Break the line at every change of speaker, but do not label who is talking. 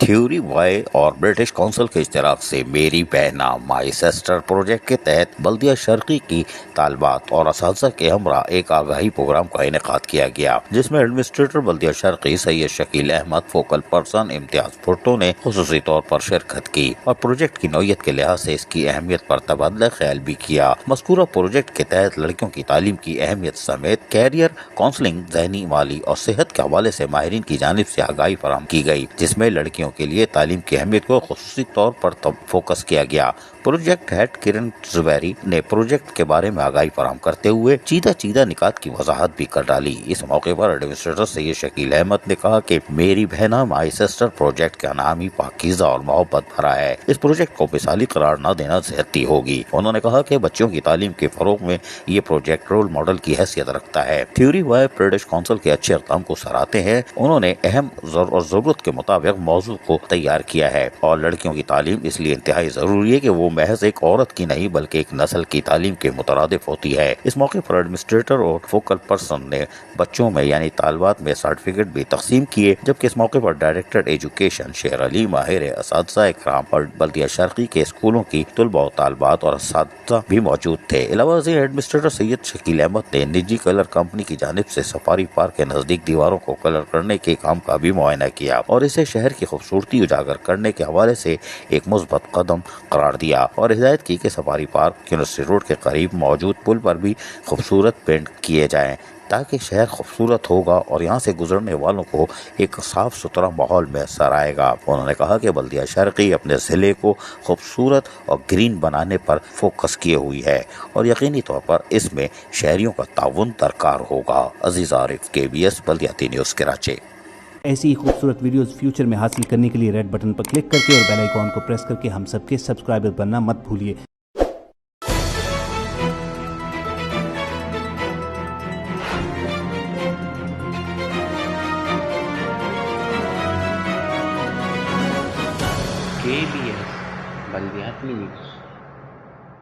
Theory Y और British council के इश्तराक से मेरी बहना माई सिस्टर प्रोजेक्ट के तहत बल्दिया शर्की की तालबात और असातिज़ा के हमरा एक आगाही प्रोग्राम का इनेकाद किया गया, जिसमें एडमिनिस्ट्रेटर बल्दिया शर्की सैयद शकील अहमद, फोकल पर्सन इम्तियाज भुट्टो ने खुसूसी तौर पर शिरकत की और प्रोजेक्ट की नौयत के लिहाज से इसकी अहमियत पर तबादला ख्याल भी किया। मज़कूरा प्रोजेक्ट के तहत लड़कियों की तालीम की अहमियत समेत कैरियर काउंसलिंग, ज़हनी, माली और सेहत के हवाले से माहिरीन की जानिब से आगाही फराहम की गई, जिसमें लड़कियों के लिए तालीम की अहमियत को खुसूसी तौर पर फोकस किया गया। प्रोजेक्ट हेड किरण जुबैरी ने प्रोजेक्ट के बारे में आगाही फराहम करते हुए चीदा निकात की वजाहत भी कर डाली। इस मौके पर एडमिनिस्ट्रेटर सैयद शकील अहमद ने कहा कि मेरी बहना माई सिस्टर प्रोजेक्ट का नाम ही पाकीज़ा और मोहब्बत भरा है। इस प्रोजेक्ट को मिसाली करार न देना ज़्यादती होगी। उन्होंने कहा कि बच्चों की तालीम के फरोग में ये प्रोजेक्ट रोल मॉडल की हैसियत रखता है। थ्योरी वाई ब्रिटिश काउंसिल के अच्छे इक़दाम को सराहते हैं। उन्होंने अहम और ज़रूरत के मुताबिक मौजू को तैयार किया है और लड़कियों की तालीम इसलिए इंतहाई ज़रूरी है कि वो महज एक औरत की नहीं बल्कि एक नस्ल की तालीम के मुतरादिफ होती है। इस मौके पर एडमिनिस्ट्रेटर और फोकल पर्सन ने बच्चों में यानी तालबात में सर्टिफिकेट भी तकसीम किए, जबकि इस मौके पर डायरेक्टर एजुकेशन शेर अली, माहिर असातिज़ा इकराम और बल्दिया शर्की के स्कूलों की तुलबा और तालबात और असातिज़ा भी मौजूद थे। इलावा एडमिनिस्ट्रेटर सैयद शकील अहमद ने निजी कलर कंपनी की जानिब से सफारी पार्क के नजदीक दीवारों को कलर करने के काम का भी मुआयना किया और इसे शहर की खूबसूरती उजागर करने के हवाले से एक मुस्बत कदम करार दिया और हिदायत की कि सफारी पार्क यूनिवर्सिटी रोड के करीब मौजूद पुल पर भी खूबसूरत पेंट किए जाएं, ताकि शहर खूबसूरत होगा और यहाँ से गुजरने वालों को एक साफ सुथरा माहौल मैसर आएगा। उन्होंने कहा कि बल्दिया शर्की अपने ज़िले को खूबसूरत और ग्रीन बनाने पर फोकस किए हुई है और यकीनी तौर पर इसमें शहरियों का ताउन दरकार होगा। अजीज आरिफ, KBS बल्दियाती न्यूज़ कराची।
ऐसी ही खूबसूरत वीडियोस फ्यूचर में हासिल करने के लिए रेड बटन पर क्लिक करके और बेल आइकॉन को प्रेस करके हम सबके सब्सक्राइबर बनना मत भूलिए।
KBS बल्दियाती न्यूज़।